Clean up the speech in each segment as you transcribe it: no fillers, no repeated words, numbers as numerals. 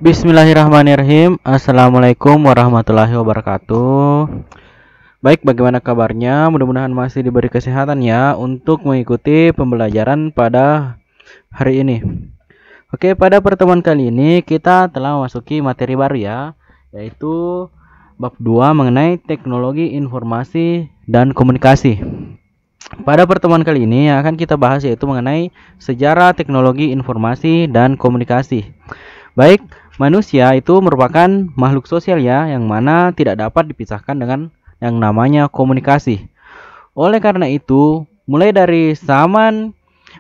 Bismillahirrahmanirrahim. Assalamualaikum warahmatullahi wabarakatuh. Baik, bagaimana kabarnya? Mudah-mudahan masih diberi kesehatan ya untuk mengikuti pembelajaran pada hari ini. Oke, pada pertemuan kali ini kita telah memasuki materi baru ya, yaitu bab 2 mengenai teknologi informasi dan komunikasi. Pada pertemuan kali ini yang akan kita bahas yaitu mengenai sejarah teknologi informasi dan komunikasi. Baik, manusia itu merupakan makhluk sosial ya, yang mana tidak dapat dipisahkan dengan yang namanya komunikasi. Oleh karena itu, mulai dari zaman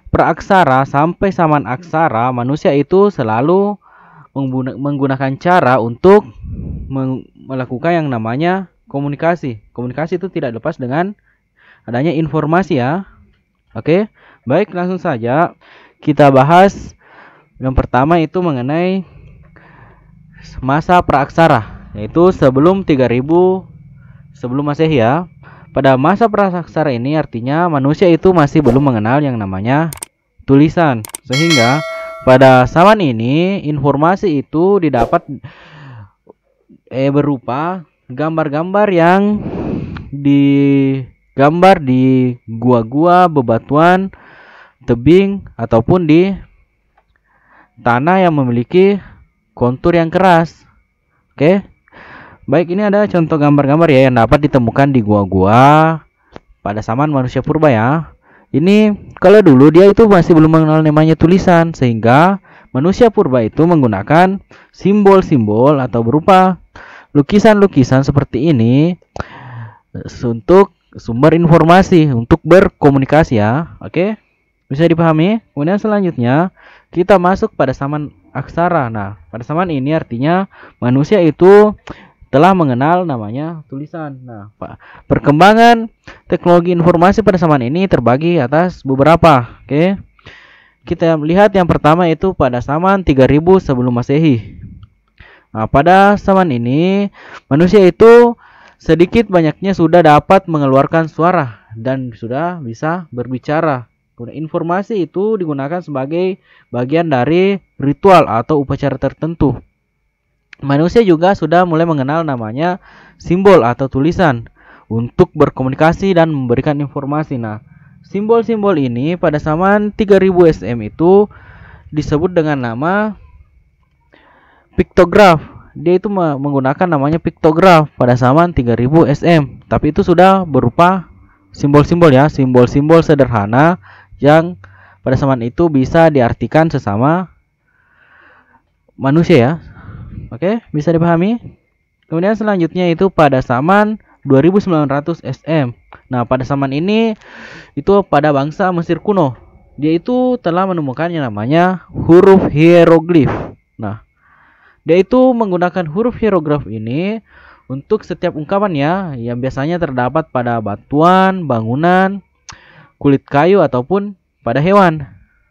praaksara sampai zaman aksara, manusia itu selalu menggunakan cara untuk melakukan yang namanya komunikasi. Komunikasi itu tidak lepas dengan adanya informasi ya. Oke, baik, langsung saja kita bahas. Yang pertama itu mengenai masa praaksara, yaitu sebelum 3000 sebelum Masehi ya. Pada masa praaksara ini artinya manusia itu masih belum mengenal yang namanya tulisan. Sehingga pada zaman ini informasi itu didapat berupa gambar-gambar yang digambar di gua-gua, bebatuan, tebing ataupun di tanah yang memiliki kontur yang keras. Oke. Baik, ini ada contoh gambar-gambar ya yang dapat ditemukan di gua-gua pada zaman manusia purba ya. Ini kalau dulu dia itu masih belum mengenal namanya tulisan, sehingga manusia purba itu menggunakan simbol-simbol atau berupa lukisan-lukisan seperti ini untuk sumber informasi, untuk berkomunikasi ya. Oke. Bisa dipahami? Kemudian selanjutnya kita masuk pada zaman aksara. Nah, pada zaman ini artinya manusia itu telah mengenal namanya tulisan. Nah, perkembangan teknologi informasi pada zaman ini terbagi atas beberapa. Oke. Kita lihat yang pertama itu pada zaman 3000 sebelum Masehi. Nah, pada zaman ini manusia itu sedikit banyaknya sudah dapat mengeluarkan suara dan sudah bisa berbicara. Informasi itu digunakan sebagai bagian dari ritual atau upacara tertentu. Manusia juga sudah mulai mengenal namanya simbol atau tulisan untuk berkomunikasi dan memberikan informasi. Nah, simbol-simbol ini pada zaman 3000 SM itu disebut dengan nama piktograf. Dia itu menggunakan namanya piktograf pada zaman 3000 SM. Tapi itu sudah berupa simbol-simbol ya, simbol-simbol sederhana yang pada zaman itu bisa diartikan sesama manusia ya. Oke, bisa dipahami? Kemudian selanjutnya itu pada zaman 2900 SM. Nah, pada zaman ini itu pada bangsa Mesir kuno. Dia itu telah menemukan yang namanya huruf hieroglif. Nah, dia itu menggunakan huruf hieroglif ini untuk setiap ungkapan ya, yang biasanya terdapat pada batuan, bangunan, kulit kayu ataupun pada hewan.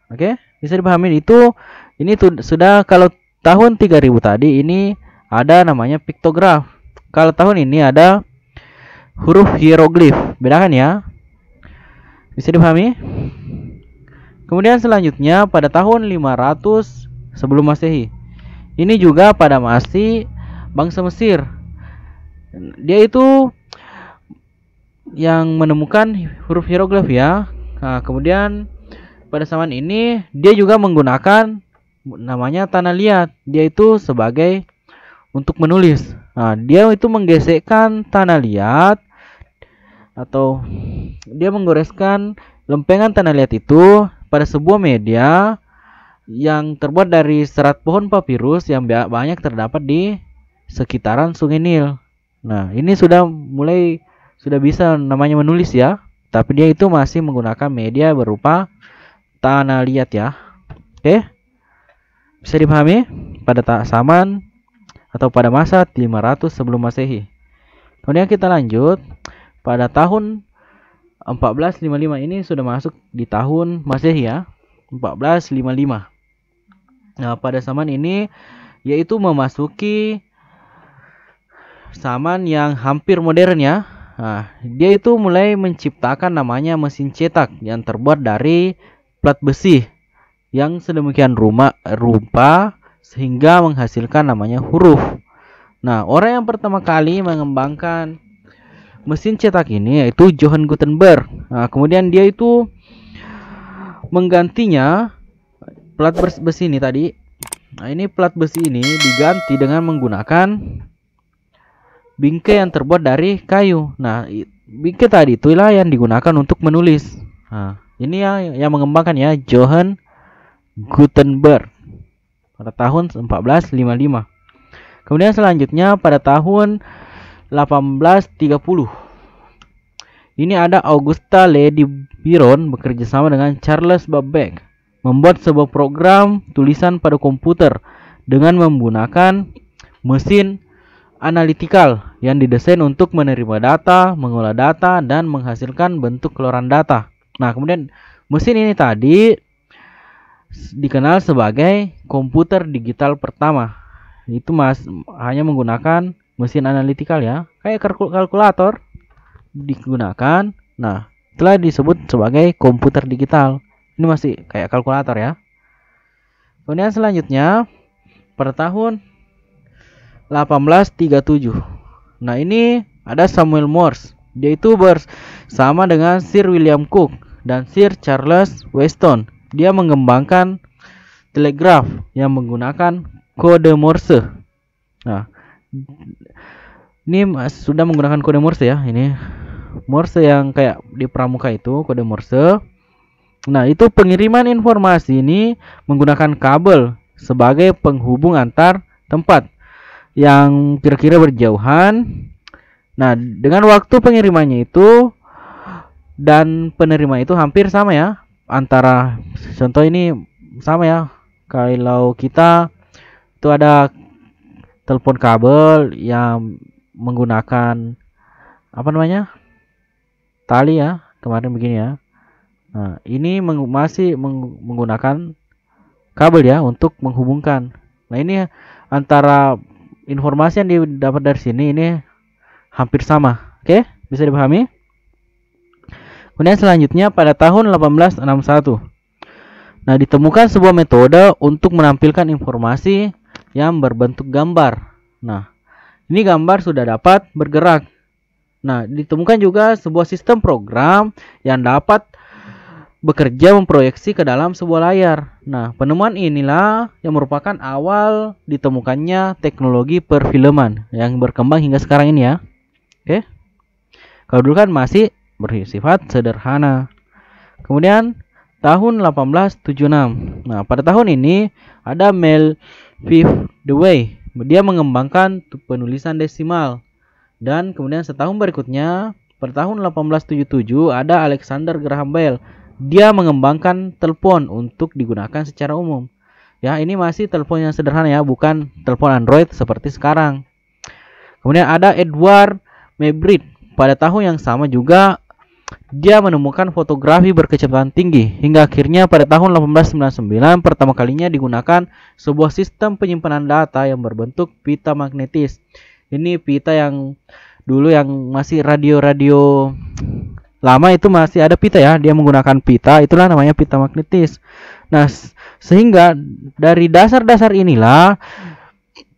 Oke, bisa dipahami itu. Ini sudah kalau tahun 3000 tadi ini ada namanya piktograf. Kalau tahun ini ada huruf hieroglif. Bedakan ya. Bisa dipahami? Kemudian selanjutnya pada tahun 500 sebelum Masehi. Ini juga pada masih bangsa Mesir. Dia itu yang menemukan huruf hieroglif ya. Nah, kemudian pada zaman ini dia juga menggunakan namanya tanah liat. Dia itu sebagai untuk menulis. Nah, dia itu menggesekkan tanah liat atau dia menggoreskan lempengan tanah liat itu pada sebuah media yang terbuat dari serat pohon papirus yang banyak terdapat di sekitaran Sungai Nil. Nah, ini sudah bisa namanya menulis ya. Tapi dia itu masih menggunakan media berupa tanah liat ya. Oke. Bisa dipahami? Pada zaman atau pada masa 500 sebelum Masehi. Kemudian kita lanjut. Pada tahun 1455 ini sudah masuk di tahun Masehi ya. 1455. Nah, pada zaman ini yaitu memasuki zaman yang hampir modern ya. Nah, dia itu mulai menciptakan namanya mesin cetak yang terbuat dari plat besi yang sedemikian rupa sehingga menghasilkan namanya huruf. Nah, orang yang pertama kali mengembangkan mesin cetak ini yaitu Johann Gutenberg. Nah, kemudian dia itu menggantinya plat besi ini tadi. Nah, ini plat besi ini diganti dengan menggunakan bingkai yang terbuat dari kayu. Nah, bingkai tadi itulah yang digunakan untuk menulis. Nah, ini yang mengembangkan ya Johann Gutenberg pada tahun 1455. Kemudian selanjutnya pada tahun 1830 ini ada Augusta Lady Byron bekerja sama dengan Charles Babbage membuat sebuah program tulisan pada komputer dengan menggunakan mesin analytical yang didesain untuk menerima data, mengolah data, dan menghasilkan bentuk keluaran data. Nah, kemudian mesin ini tadi dikenal sebagai komputer digital pertama. Itu hanya menggunakan mesin analytical ya, kayak kalkulator digunakan. Nah, telah disebut sebagai komputer digital. Ini masih kayak kalkulator ya. Kemudian selanjutnya pada tahun 1837. Nah, ini ada Samuel Morse. Dia itu bersama dengan Sir William Cook dan Sir Charles Weston. Dia mengembangkan telegraf yang menggunakan kode Morse. Nah, ini sudah menggunakan kode Morse ya. Ini Morse yang kayak di pramuka itu kode Morse. Nah, itu pengiriman informasi ini menggunakan kabel sebagai penghubung antar tempat yang kira-kira berjauhan. Nah, dengan waktu pengirimannya itu dan penerima itu hampir sama ya. Antara contoh ini sama ya. Kalau kita itu ada telepon kabel yang menggunakan apa namanya? Tali ya, kemarin begini ya. Nah, ini masih menggunakan kabel ya untuk menghubungkan. Nah, ini antara informasi yang didapat dari sini ini hampir sama. Oke, bisa dipahami? Kemudian selanjutnya pada tahun 1861. Nah, ditemukan sebuah metode untuk menampilkan informasi yang berbentuk gambar. Nah, ini gambar sudah dapat bergerak. Nah, ditemukan juga sebuah sistem program yang dapat bekerja memproyeksi ke dalam sebuah layar. Nah, penemuan inilah yang merupakan awal ditemukannya teknologi perfilman yang berkembang hingga sekarang ini ya. Oke. Kalau dulu kan masih bersifat sederhana. Kemudian tahun 1876. Nah, pada tahun ini ada Melville Dewey. Dia mengembangkan penulisan desimal. Dan kemudian setahun berikutnya, pada tahun 1877 ada Alexander Graham Bell. Dia mengembangkan telepon untuk digunakan secara umum. Ya, ini masih telepon yang sederhana ya, bukan telepon Android seperti sekarang. Kemudian ada Edward Mebrit. Pada tahun yang sama juga dia menemukan fotografi berkecepatan tinggi hingga akhirnya pada tahun 1899 pertama kalinya digunakan sebuah sistem penyimpanan data yang berbentuk pita magnetis. Ini pita yang dulu yang masih radio lama itu masih ada pita ya, dia menggunakan pita, itulah namanya pita magnetis. Nah, sehingga dari dasar-dasar inilah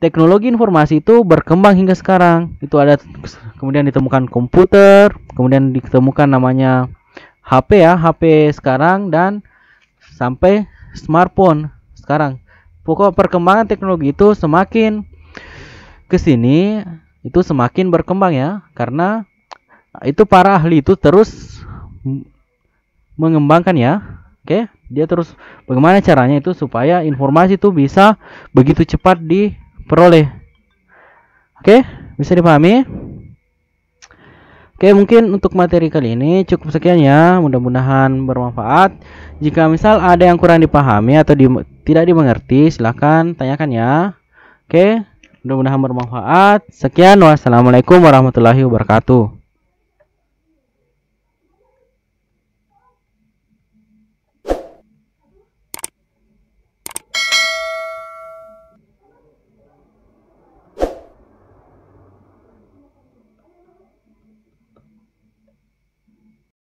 teknologi informasi itu berkembang hingga sekarang. Itu ada kemudian ditemukan komputer, kemudian ditemukan namanya HP ya, HP sekarang dan sampai smartphone sekarang. Pokok perkembangan teknologi itu semakin kesini itu semakin berkembang ya, karena itu para ahli itu terus mengembangkan ya. Oke, dia terus bagaimana caranya itu supaya informasi itu bisa begitu cepat diperoleh. Oke, bisa dipahami? Oke, mungkin untuk materi kali ini cukup sekian ya. Mudah-mudahan bermanfaat. Jika misal ada yang kurang dipahami atau tidak dimengerti, silahkan tanyakan ya. Oke, mudah-mudahan bermanfaat. Sekian, wassalamualaikum warahmatullahi wabarakatuh.